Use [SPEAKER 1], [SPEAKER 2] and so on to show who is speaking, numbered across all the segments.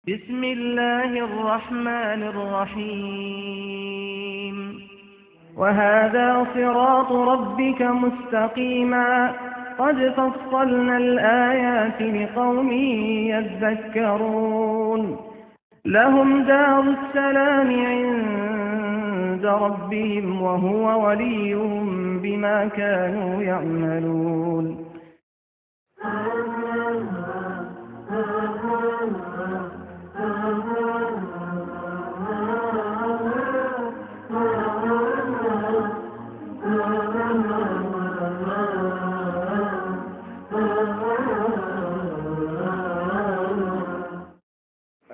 [SPEAKER 1] بسم الله الرحمن الرحيم وهذا صراط ربك مستقيما قد فصلنا الآيات لقوم يذكرون لهم دار السلام عند ربهم وهو وليهم بما كانوا يعملون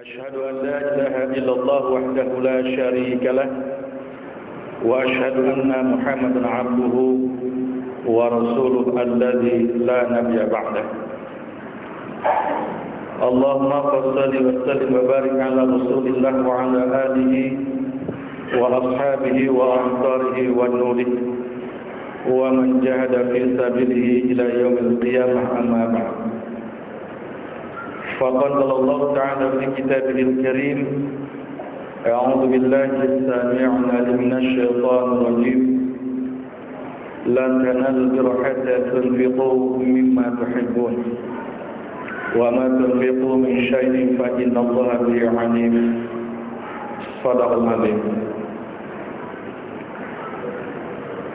[SPEAKER 2] أشهد أن لا إله إلا الله وحده لا شريك له وأشهد أن محمدا عبده ورسوله الذي لا نبي بعده اللهم صل وسلم وبارك على رسول الله وعلى آله وأصحابه وأنصاره ونوره ومن جاهد في سبيله إلى يوم القيامة أما بعد فقال الله تعالى في كتابه الكريم أعوذ بالله السميع العليم من الشيطان الرجيم لن تنالوا البر حتى تنفقوا مما تحبون وما تنفقوا من شيء فإن الله به عليم صدق العظيم.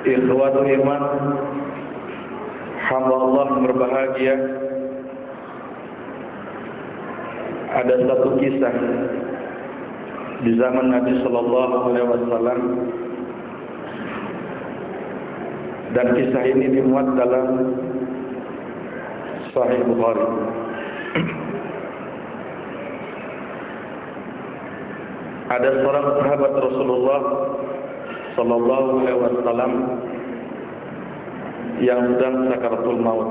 [SPEAKER 2] Ikhwatul iman, hamba Allah yang berbahagia, ada satu kisah di zaman Nabi Sallallahu Alaihi Wasallam dan kisah ini dimuat dalam Sahih Bukhari. Ada seorang sahabat Rasulullah Sallallahu Alaihi Wasallam yang sedang sakaratul maut.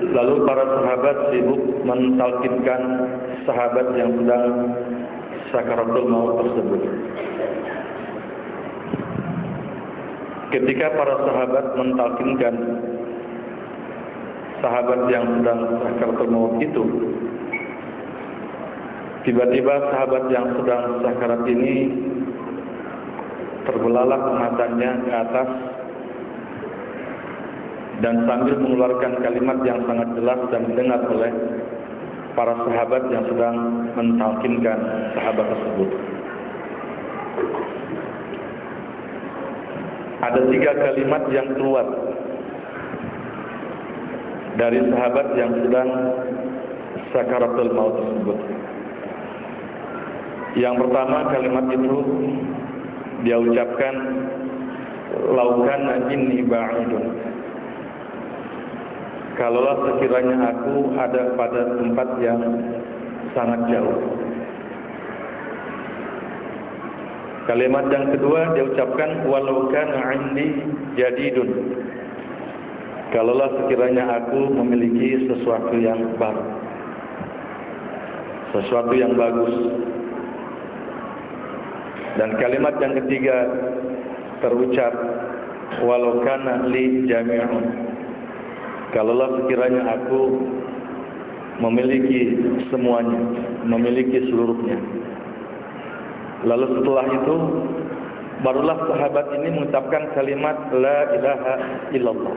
[SPEAKER 2] Lalu para sahabat sibuk mentalkinkan sahabat yang sedang sakaratul maut tersebut. Ketika para sahabat mentalkinkan sahabat yang sedang sakaratul maut itu, tiba-tiba sahabat yang sedang sakarat ini terbelalak matanya ke atas dan sambil mengeluarkan kalimat yang sangat jelas dan didengar oleh para sahabat yang sedang mentalkinkan sahabat tersebut. Ada 3 kalimat yang keluar dari sahabat yang sedang sakaratul maut tersebut. Yang pertama, kalimat itu dia ucapkan, laukana inni ba'idun, kalaulah sekiranya aku ada pada tempat yang sangat jauh. Kalimat yang kedua dia ucapkan, walau kana 'indi jadidun, kalaulah sekiranya aku memiliki sesuatu yang baru, sesuatu yang bagus. Dan kalimat yang ketiga terucap, walau kana li jami'un, kalaulah sekiranya aku memiliki semuanya, memiliki seluruhnya. Lalu setelah itu barulah sahabat ini mengucapkan kalimat la ilaha illallah.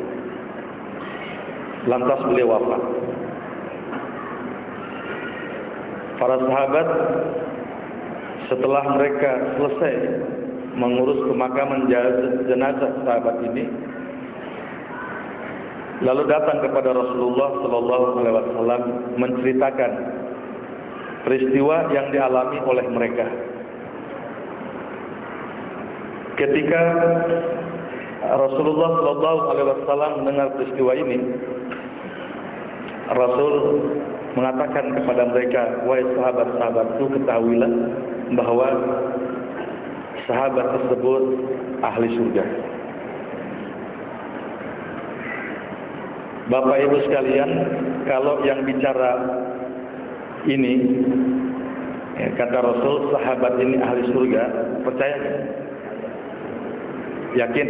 [SPEAKER 2] Lantas beliau wafat. Para sahabat setelah mereka selesai mengurus pemakaman jenazah sahabat ini, lalu datang kepada Rasulullah Sallallahu Alaihi Wasallam menceritakan peristiwa yang dialami oleh mereka. Ketika Rasulullah Sallallahu Alaihi Wasallam mendengar peristiwa ini, Rasul mengatakan kepada mereka, wahai sahabat-sahabatku, ketahuilah bahwa sahabat tersebut ahli surga. Bapak Ibu sekalian, kalau yang bicara ini, kata Rasul, sahabat ini ahli surga, percaya nggak? Yakin?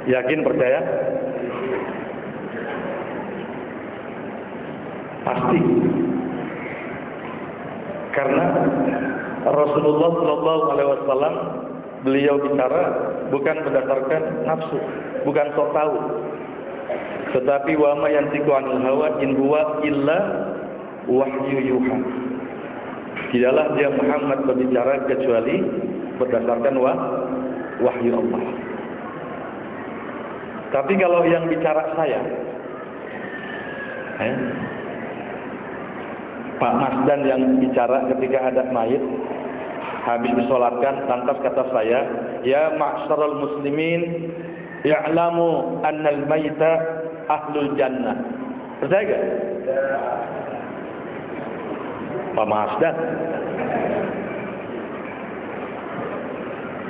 [SPEAKER 2] Yakin, percaya? Pasti. Karena Rasulullah SAW beliau bicara bukan berdasarkan nafsu, bukan sok tahu, tetapi wa ma yantiqu 'anil hawa in huwa illa wahyu yuha. Tidaklah dia Muhammad berbicara kecuali berdasarkan wahyu Allah. Tapi kalau yang bicara saya, Pak Masdan yang bicara ketika ada mayit habis disolatkan, lantas kata saya, ya ma'syaral muslimin ya'lamu annal mayita ahlul jannah. Percaya gak? Pak Masdan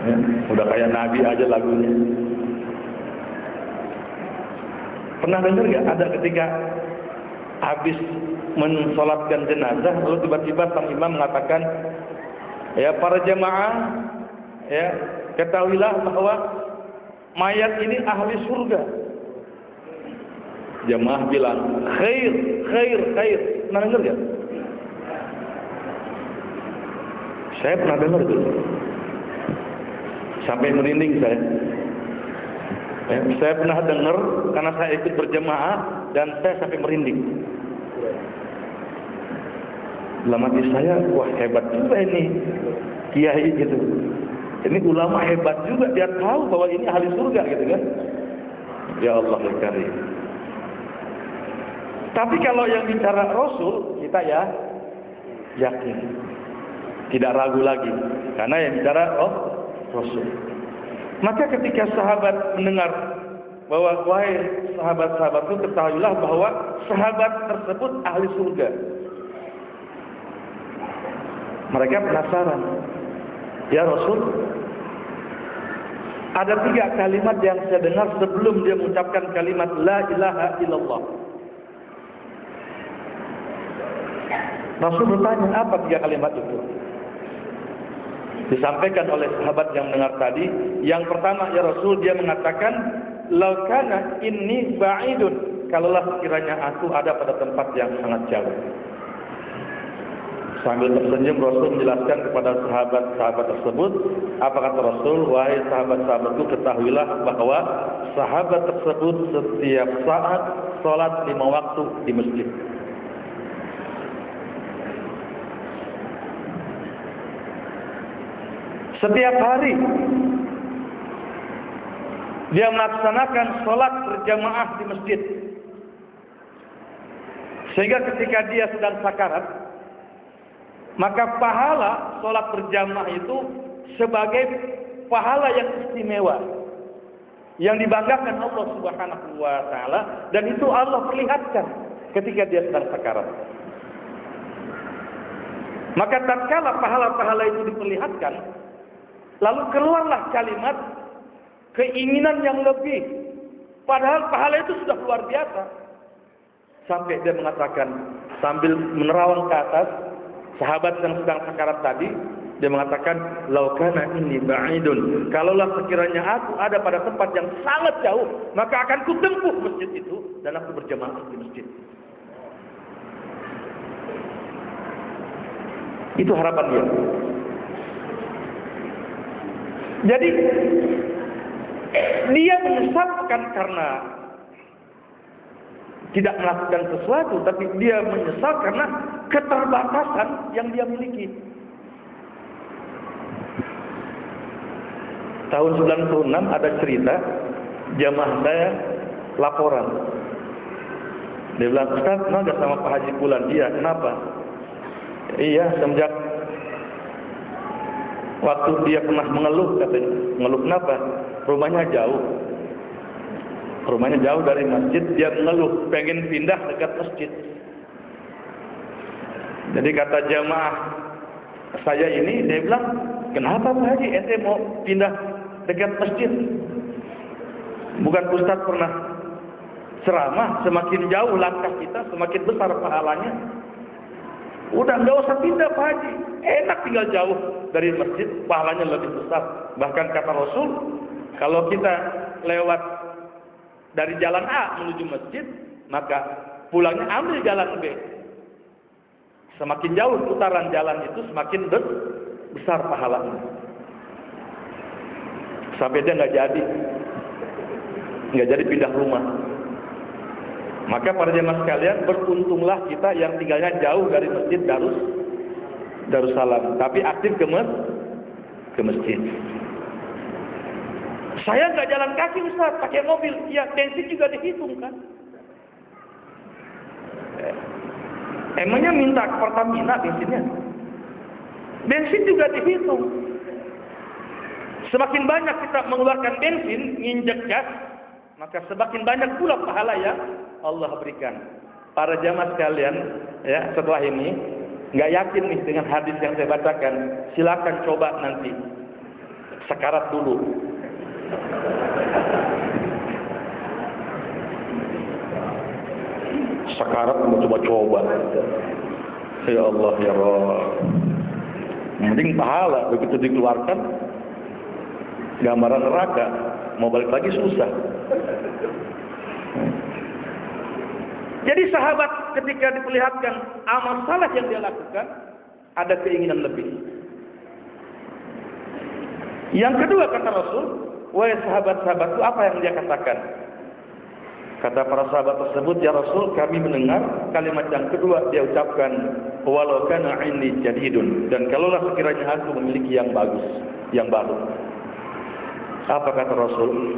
[SPEAKER 2] ya, udah kayak Nabi aja lagunya. Pernah dengar gak ada ketika habis mensolatkan jenazah lalu tiba-tiba sang imam mengatakan, ya para jemaah, ya ketahuilah bahwa mayat ini ahli surga. Jemaah bilang khair, khair, khair. Pernah dengar gak? Saya pernah dengar itu, sampai merinding saya. Saya pernah dengar karena saya ikut berjemaah dan saya sampai merinding. Dalam hati saya, wah hebat juga ini kiai gitu. Ini ulama hebat juga, dia tahu bahwa ini ahli surga gitu kan. Ya Allah Karim. Tapi kalau yang bicara Rasul, kita ya yakin, tidak ragu lagi, karena yang bicara Rasul. Maka ketika sahabat mendengar bahwa wahai sahabat-sahabatku, ketahuilah bahwa sahabat tersebut ahli surga. Mereka penasaran, ya Rasul, ada 3 kalimat yang saya dengar sebelum dia mengucapkan kalimat la ilaha illallah. Rasul bertanya, apa 3 kalimat itu? Disampaikan oleh sahabat yang mendengar tadi. Yang pertama, ya Rasul, dia mengatakan law kana inni ba'idun, kalaulah sekiranya aku ada pada tempat yang sangat jauh. Sambil tersenyum Rasul menjelaskan kepada sahabat-sahabat tersebut, apa kata Rasul? Wahai sahabat-sahabatku, ketahuilah bahwa sahabat tersebut setiap saat sholat 5 waktu di masjid. Setiap hari dia melaksanakan sholat berjamaah di masjid. Sehingga ketika dia sedang sakarat, maka pahala sholat berjamaah itu sebagai pahala yang istimewa, yang dibanggakan Allah Subhanahu wa Ta'ala, dan itu Allah perlihatkan ketika dia sedang sakarat. Maka tatkala pahala-pahala itu diperlihatkan, lalu keluarlah kalimat keinginan yang lebih, padahal pahala itu sudah luar biasa. Sampai dia mengatakan sambil menerawang ke atas, sahabat yang sedang sakarat tadi, dia mengatakan laukana inni ba'idun, kalaulah sekiranya aku ada pada tempat yang sangat jauh, maka akan kutempuh masjid itu dan aku berjamaah di masjid. Itu harapan dia. Jadi dia menyesal bukan karena tidak melakukan sesuatu, tapi dia menyesal karena keterbatasan yang dia miliki. Tahun 96 ada cerita, jamaah saya laporan. Dia bilang, Ustaz, nggak sama Pak Haji Fulan? Iya, kenapa? Iya, semenjak waktu dia pernah mengeluh, katanya. Mengeluh kenapa? Rumahnya jauh. Rumahnya jauh dari masjid, dia mengeluh, pengen pindah dekat masjid. Jadi kata jamaah saya ini, dia bilang, kenapa Pak Haji, ente mau pindah dekat masjid? Bukan Ustaz pernah ceramah, semakin jauh langkah kita, semakin besar pahalanya. Udah nggak usah pindah Pak Haji, enak tinggal jauh dari masjid, pahalanya lebih besar. Bahkan kata Rasul, kalau kita lewat dari jalan A menuju masjid, maka pulangnya ambil jalan B. Semakin jauh putaran jalan itu semakin besar pahalanya. Sampai dia nggak jadi pindah rumah. Maka para jemaah sekalian, beruntunglah kita yang tinggalnya jauh dari masjid Darussalam, tapi aktif ke masjid. Saya nggak jalan kaki Ustaz, pakai mobil. Ya, bensin juga dihitung kan. Emangnya minta ke Pertamina bensinnya? Bensin juga dihitung. Semakin banyak kita mengeluarkan bensin, nginjek gas, maka semakin banyak pula pahala yang Allah berikan. Para jamaah sekalian, ya, setelah ini nggak yakin nih dengan hadis yang saya bacakan, silakan coba nanti sekarat dulu. Sekarat mau coba-coba. Ya Allah, ya Rabb. Mending pahala begitu dikeluarkan gambaran neraka, mau balik lagi susah. Jadi sahabat ketika diperlihatkan amal saleh yang dia lakukan, ada keinginan lebih. Yang kedua kata Rasul, wahai sahabat-sahabatku, apa yang dia katakan? Kata para sahabat tersebut, ya Rasul, kami mendengar kalimat yang kedua dia ucapkan, walau kana indi jadidun, dan kalaulah sekiranya aku memiliki yang bagus, yang baru. Apa kata Rasul?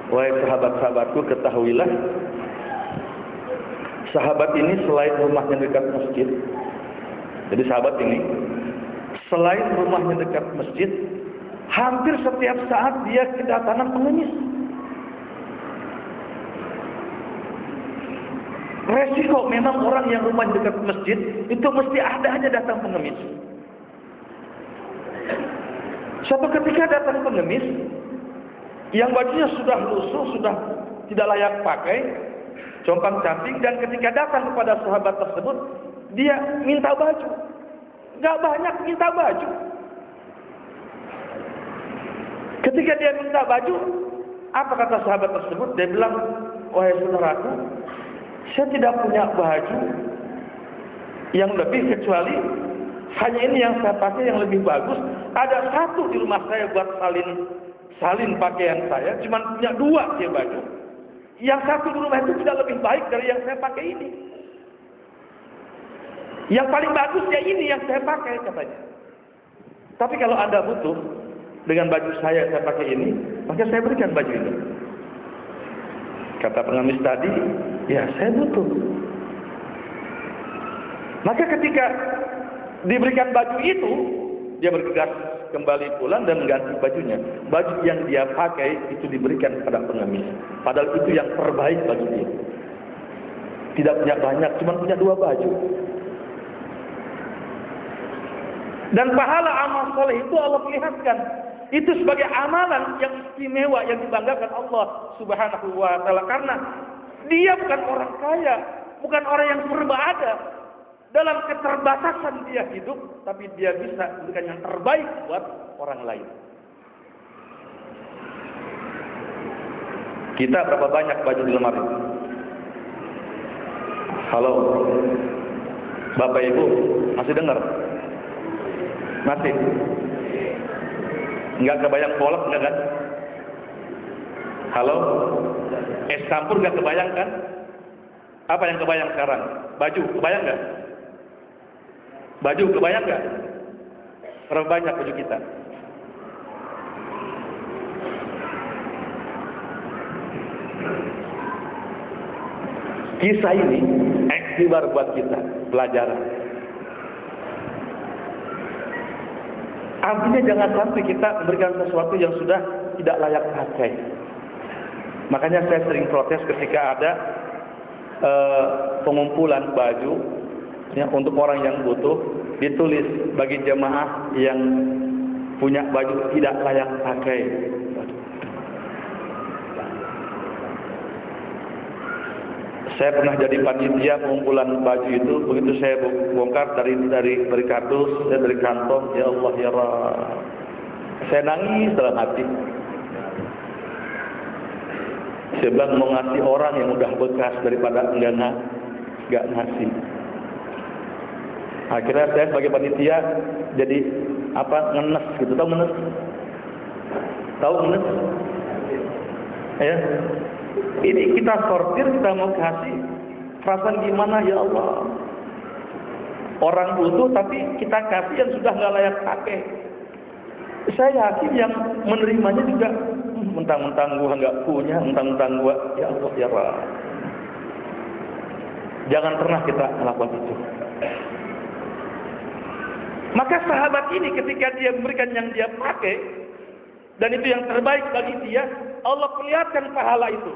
[SPEAKER 2] Wahai sahabat-sahabatku, ketahuilah, sahabat ini selain rumahnya dekat masjid, jadi sahabat ini selain rumahnya dekat masjid, hampir setiap saat dia kedatangan pengemis. Resiko memang orang yang rumah dekat masjid itu mesti ada aja datang pengemis. Suatu ketika datang pengemis yang bajunya sudah lusuh, sudah tidak layak pakai, compang-camping, dan ketika datang kepada sahabat tersebut, dia minta baju. Gak banyak, minta baju. Ketika dia minta baju, apa kata sahabat tersebut? Dia bilang, wahai saudaraku, saya tidak punya baju yang lebih kecuali hanya ini yang saya pakai yang lebih bagus. Ada satu di rumah saya buat salin pakaian saya, cuma punya dua dia baju. Yang satu di rumah itu tidak lebih baik dari yang saya pakai ini. Yang paling bagus ya ini yang saya pakai, katanya. Tapi kalau Anda butuh dengan baju saya pakai ini, maka saya berikan baju ini. Kata pengemis tadi, ya saya butuh. Maka ketika diberikan baju itu, dia bergegas kembali pulang dan mengganti bajunya. Baju yang dia pakai itu diberikan kepada pengemis. Padahal itu yang terbaik bagi dia. Tidak punya banyak, cuma punya dua baju. Dan pahala amal soleh itu Allah perlihatkan. Itu sebagai amalan yang istimewa yang dibanggakan Allah Subhanahu wa taala, karena dia bukan orang kaya, bukan orang yang serba ada. Dalam keterbatasan dia hidup, tapi dia bisa memberikan yang terbaik buat orang lain. Kita berapa banyak baju di lemari? Halo, Bapak Ibu, masih dengar? Masih? Enggak kebayang kolak enggak kan? Halo? Es campur enggak kebayang kan? Apa yang kebayang sekarang? Baju, kebayang enggak? Baju, kebayang enggak? Berapa banyak baju kita? Kisah ini iktibar buat kita, pelajaran. Artinya jangan sampai kita memberikan sesuatu yang sudah tidak layak pakai. Makanya saya sering protes ketika ada pengumpulan baju ya, untuk orang yang butuh, ditulis bagi jemaah yang punya baju tidak layak pakai. Saya pernah jadi panitia pengumpulan baju itu, begitu saya bongkar dari kardus, dari kantong, ya Allah ya Rabb, saya nangis dalam hati. Saya bilang mau ngasih orang yang udah bekas daripada enggak ngasih. Akhirnya saya sebagai panitia jadi ngenes gitu. Tahu ngenes? Tahu ngenes? Ya. Ini kita sortir, kita mau kasih. Perasaan gimana ya Allah? Orang butuh tapi kita kasih yang sudah nggak layak pakai. Saya yakin yang menerimanya juga mentang-mentang gua nggak punya, mentang-mentang gua ya Allah ya Allah. Jangan pernah kita melakukan itu. Maka sahabat ini ketika dia memberikan yang dia pakai dan itu yang terbaik bagi dia, Allah perlihatkan pahala itu.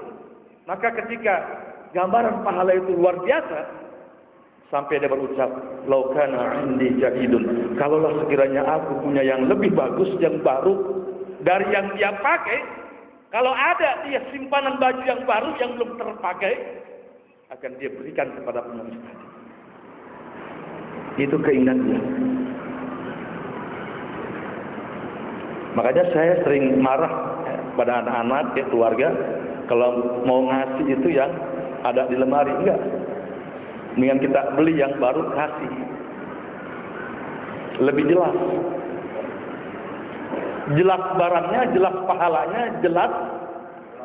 [SPEAKER 2] Maka ketika gambaran pahala itu luar biasa, sampai dia berucap, "Lau kana 'indi jadidun." Kalaulah sekiranya aku punya yang lebih bagus, yang baru dari yang dia pakai, kalau ada dia simpanan baju yang baru yang belum terpakai, akan dia berikan kepada pengemis tadi. Itu keinginan dia. Makanya saya sering marah pada anak-anak, keluarga, kalau mau ngasih itu yang ada di lemari, enggak. Mendingan kita beli yang baru, kasih. Lebih jelas. Jelas barangnya, jelas pahalanya, jelas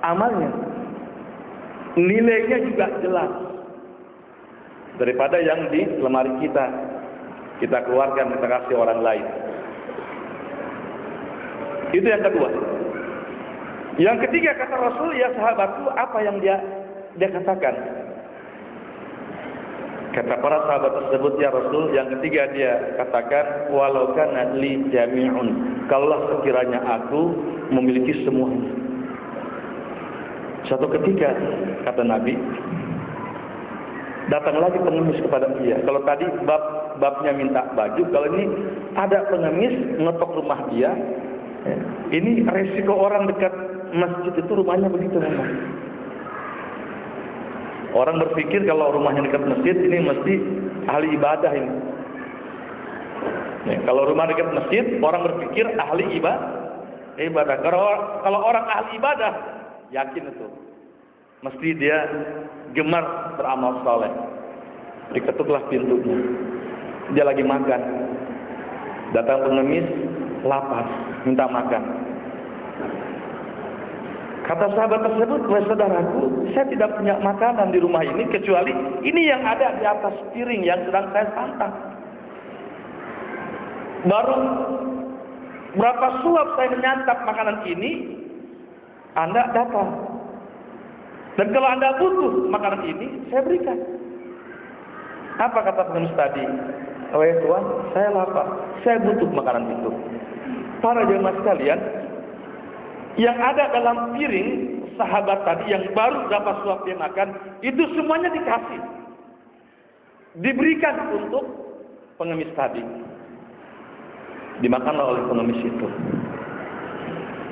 [SPEAKER 2] amalnya. Nilainya juga jelas. Daripada yang di lemari kita keluarkan, kita kasih orang lain. Itu yang kedua. Yang ketiga kata Rasul, ya sahabatku, apa yang dia katakan? Kata para sahabat tersebut, ya Rasul, yang ketiga dia katakan, walau kana li jami'un. Kalaulah sekiranya aku memiliki semuanya. Suatu ketika, kata Nabi, datang lagi pengemis kepada dia. Kalau tadi babnya minta baju, kalau ini ada pengemis ngetok rumah dia. Ini resiko orang dekat masjid itu rumahnya begitu memang. Orang berpikir kalau rumahnya dekat masjid ini mesti ahli ibadah ini. Kalau rumah dekat masjid, orang berpikir ahli ibadah. Kalau orang ahli ibadah, yakin itu. Mesti dia gemar beramal saleh. Diketuklah pintunya. Dia lagi makan. Datang pengemis, lapar, minta makan. Kata sahabat tersebut, wahai saudaraku, saya tidak punya makanan di rumah ini kecuali ini yang ada di atas piring yang sedang saya santap. Baru berapa suap saya menyantap makanan ini, Anda datang. Dan kalau Anda butuh makanan ini, saya berikan. Apa kata pengemis tadi? Wahai Tuhan, saya lapar, saya butuh makanan itu. Para jemaah sekalian, yang ada dalam piring sahabat tadi yang baru berapa suap dia makan, itu semuanya dikasih, diberikan untuk pengemis tadi, dimakanlah oleh pengemis itu.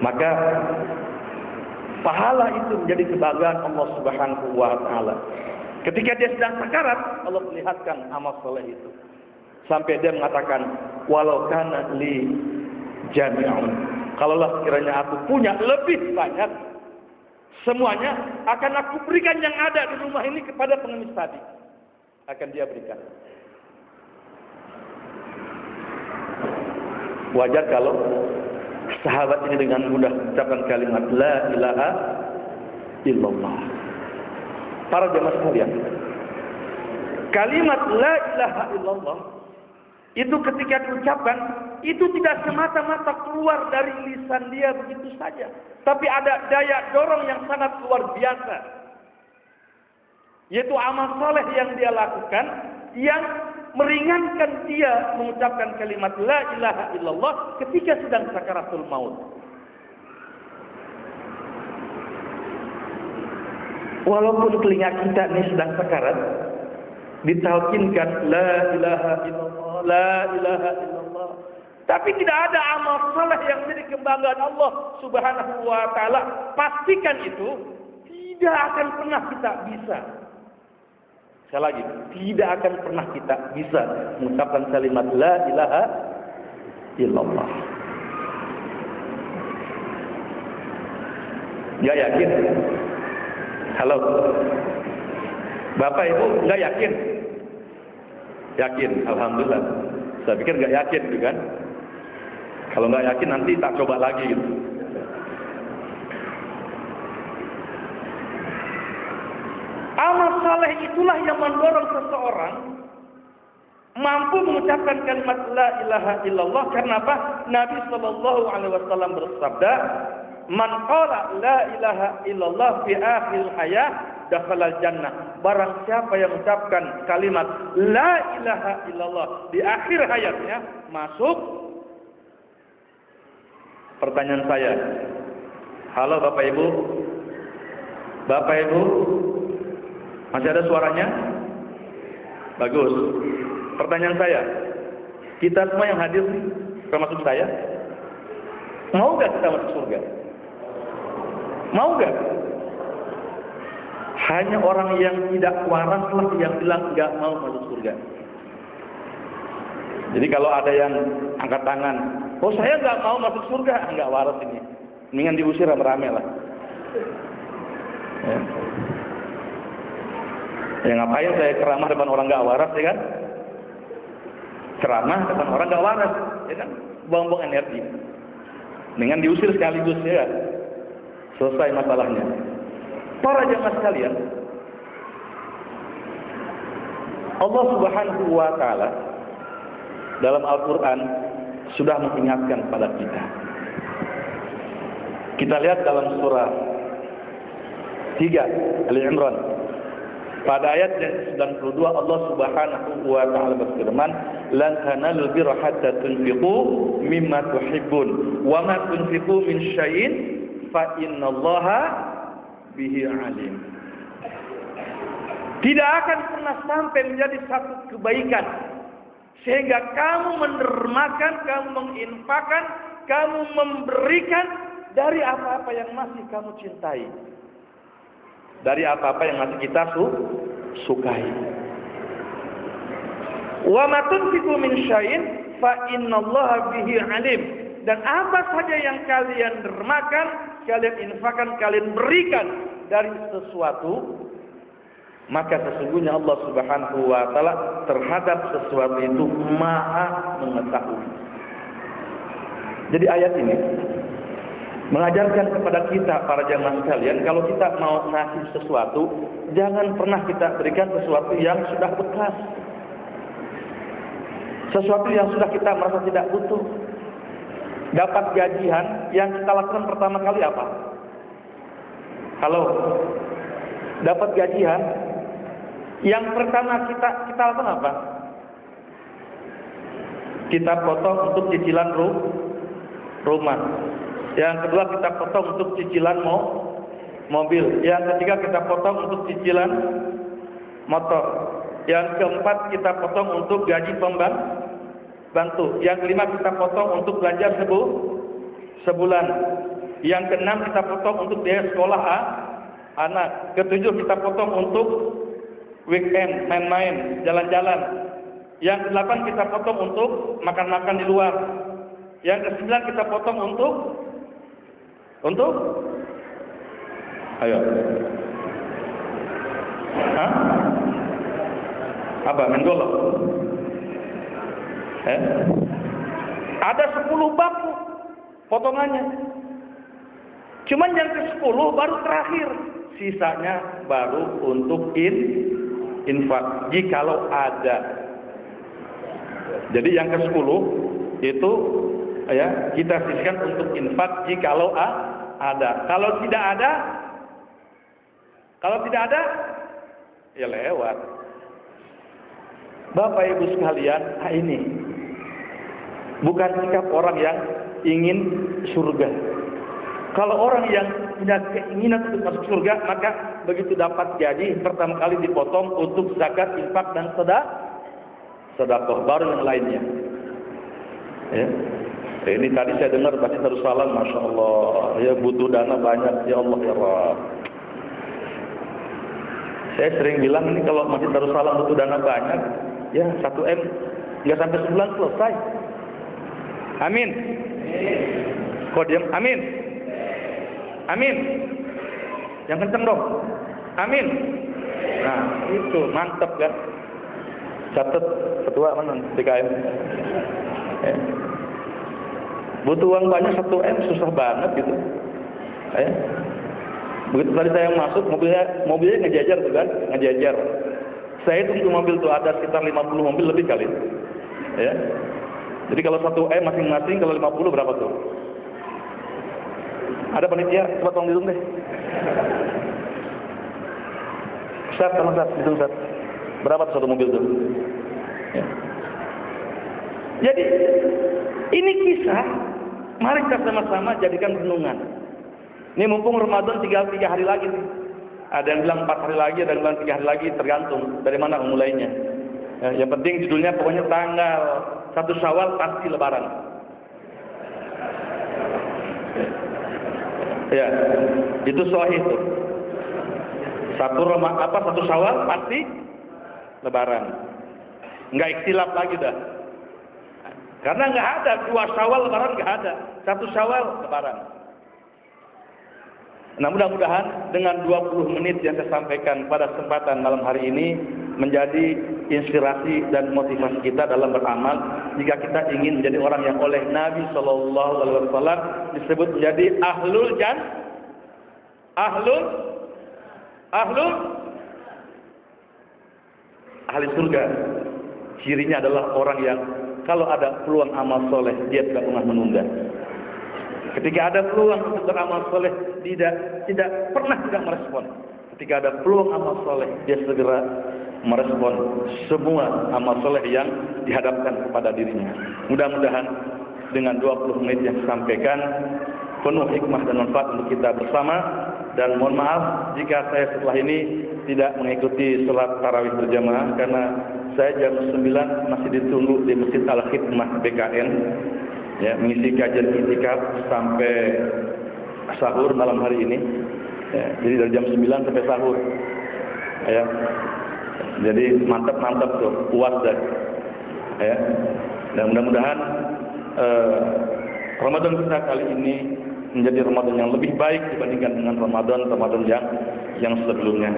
[SPEAKER 2] Maka pahala itu menjadi kebanggaan Allah Subhanahu wa Ta'ala. Ketika dia sedang sakarat, Allah melihatkan amal soleh itu sampai dia mengatakan, walau kana li jami'un, kalaulah sekiranya aku punya lebih banyak, semuanya akan aku berikan yang ada di rumah ini kepada pengemis tadi. Akan dia berikan. Wajar kalau sahabat ini dengan mudah mengucapkan kalimat la ilaha illallah. Para jemaah sekalian, kalimat la ilaha illallah itu ketika diucapkan, itu tidak semata-mata keluar dari lisan dia begitu saja, tapi ada daya dorong yang sangat luar biasa, yaitu amal soleh yang dia lakukan yang meringankan dia mengucapkan kalimat la ilaha illallah ketika sedang sakaratul maut. Walaupun telinga kita ini sedang sakarat, ditalkinkan la ilaha illallah, la ilaha illallah, tapi tidak ada amal saleh yang menjadi kebanggaan Allah Subhanahu wa Ta'ala, pastikan itu tidak akan pernah kita bisa. Sekali lagi, tidak akan pernah kita bisa mengucapkan kalimat la ilaha illallah. Gak yakin? Halo, Bapak Ibu, gak yakin? Yakin, alhamdulillah. Saya pikir nggak yakin gitu kan. Kalau nggak yakin nanti tak coba lagi gitu. Amal saleh itulah yang mendorong seseorang mampu mengucapkan kalimat la ilaha illallah. Karena apa? Nabi sallallahu alaihi wasallam bersabda, "Man qala la ilaha illallah fi akhir hayat dakhala jannah." Barang siapa yang mengucapkan kalimat la ilaha illallah di akhir hayatnya, masuk. Pertanyaan saya, halo Bapak Ibu, Bapak Ibu, masih ada suaranya? Bagus. Pertanyaan saya, kita semua yang hadir, termasuk saya, mau gak kita masuk surga? Mau gak? Hanya orang yang tidak waras lah yang bilang gak mau masuk surga. Jadi kalau ada yang angkat tangan, oh saya gak mau masuk surga, gak waras ini. Mendingan diusir rame-rame lah. Ya ngapain saya ceramah depan orang gak waras, ya kan? Ceramah depan orang gak waras, ya kan? Buang-buang energi. Dengan diusir sekaligus, ya. Selesai masalahnya. Para jemaah sekalian, Allah Subhanahu wa taala dalam Al-Qur'an sudah mengingatkan kepada kita. Kita lihat dalam surah 3 Ali Imran. Pada ayat yang 92 Allah Subhanahu wa taala berfirman, "Lan tanalul birra hatta tunfiqu mimma tuhibbun, wa ma tunfiqu min syai'in fa innallaha bihi alim." Tidak akan pernah sampai menjadi satu kebaikan sehingga kamu mendermakan, kamu menginfakkan, kamu memberikan dari apa-apa yang masih kamu cintai, dari apa-apa yang masih kita sukai. Wa ma tunfiqu min syai'in fa innallaha bihi alim. Dan apa saja yang kalian dermakan, kalian infakkan, kalian berikan dari sesuatu, maka sesungguhnya Allah Subhanahu wa taala terhadap sesuatu itu Maha mengetahui. Jadi ayat ini mengajarkan kepada kita para jamaah sekalian, kalau kita mau ngasih sesuatu, jangan pernah kita berikan sesuatu yang sudah bekas, sesuatu yang sudah kita merasa tidak butuh. Dapat gajian, yang kita lakukan pertama kali apa? Halo, dapat gajian, yang pertama kita lakukan apa? Kita potong untuk cicilan rumah. Yang kedua kita potong untuk cicilan mobil. Yang ketiga kita potong untuk cicilan motor. Yang keempat kita potong untuk gaji pembantu. Yang kelima kita potong untuk belanja sebulan. Yang keenam kita potong untuk biaya sekolah anak. Ketujuh kita potong untuk weekend, main-main, jalan-jalan. Yang kedelapan kita potong untuk makan-makan di luar. Yang kesembilan kita potong untuk ayo. Hah? Apa? Menggolok? Ada 10 bab potongannya. Cuman yang ke-10 baru terakhir. Sisanya baru untuk infak jikalau ada. Jadi yang ke-10 itu ya kita sisihkan untuk infak jikalau ada. Kalau tidak ada ya lewat. Bapak Ibu sekalian, ini bukan sikap orang yang ingin surga. Kalau orang yang punya keinginan untuk masuk surga, maka begitu dapat gaji pertama kali dipotong untuk zakat, infak dan sedekah, baru yang lainnya. Ya. Ini tadi saya dengar Masjid Darussalam, Masya Allah, ya butuh dana banyak, ya Allah ya Rabb. Saya sering bilang ini kalau Masjid Darussalam butuh dana banyak, ya 1M nggak sampai sebulan selesai. Amin. Kok diam? Amin. Amin. Yang kenceng dong. Amin. Nah itu mantap kan. Catat ketua mana DKM. Ya. Butuh uang banyak 1 M susah banget gitu. Ya. Begitu tadi saya masuk mobilnya ngejajar tuh kan, ngejajar. Saya tunggu mobil tuh ada sekitar 50 mobil lebih kali. Ya. Jadi kalau 1 M masing-masing, kalau 50 berapa tuh? Ada panitia, coba tolong dihitung deh. Tolong hitung Ustaz. Berapa tuh 1 mobil tuh? Ya. Jadi ini kisah, mari kita sama-sama jadikan renungan. Ini mumpung Ramadan tinggal 3 hari lagi nih. Ada yang bilang 4 hari lagi, ada yang bilang 3 hari lagi, tergantung dari mana memulainya. Ya, yang penting judulnya pokoknya tanggal 1 Syawal pasti Lebaran. Ya, itu sahih itu. 1 Syawal pasti Lebaran. Enggak ikhtilaf lagi dah. Karena enggak ada 2 Syawal Lebaran, enggak ada. 1 Syawal Lebaran. Nah, mudah-mudahan dengan 20 menit yang saya sampaikan pada kesempatan malam hari ini menjadi inspirasi dan motivasi kita dalam beramal jika kita ingin menjadi orang yang oleh Nabi Shallallahu Alaihi Wasallam disebut menjadi ahli surga. Cirinya adalah orang yang kalau ada peluang amal soleh dia tidak pernah menunda. Ketika ada peluang untuk beramal soleh, tidak pernah tidak merespon. Ketika ada peluang amal soleh, dia segera merespon semua amal soleh yang dihadapkan kepada dirinya. Mudah-mudahan dengan 20 menit yang disampaikan penuh hikmah dan manfaat untuk kita bersama. Dan mohon maaf jika saya setelah ini tidak mengikuti sholat tarawih berjamaah karena saya jam 9 masih ditunggu di Masjid Al-Khidmah BKN. Ya, mengisi kajian itikaf sampai sahur malam hari ini. Ya, jadi dari jam 9 sampai sahur. Ya. Jadi mantap tuh, puas dah. Ya. Dan mudah-mudahan Ramadan kita kali ini menjadi Ramadan yang lebih baik dibandingkan dengan Ramadan yang sebelumnya.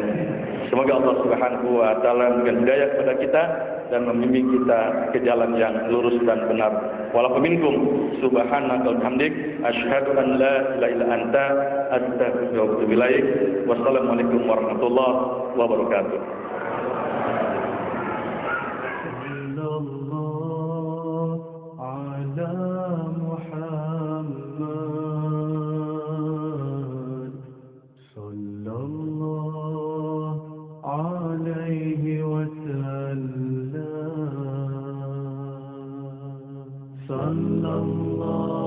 [SPEAKER 2] Semoga Allah Subhanahu wa taala memberikan hidayah kepada kita dan membimbing kita ke jalan yang lurus dan benar. Walakum minkum subhanaka wa bihamdik asyhadu an la ilaha illa anta astaghfiruka wa atubu ilaik. Wassalamualaikum warahmatullahi wabarakatuh.
[SPEAKER 3] صلى الله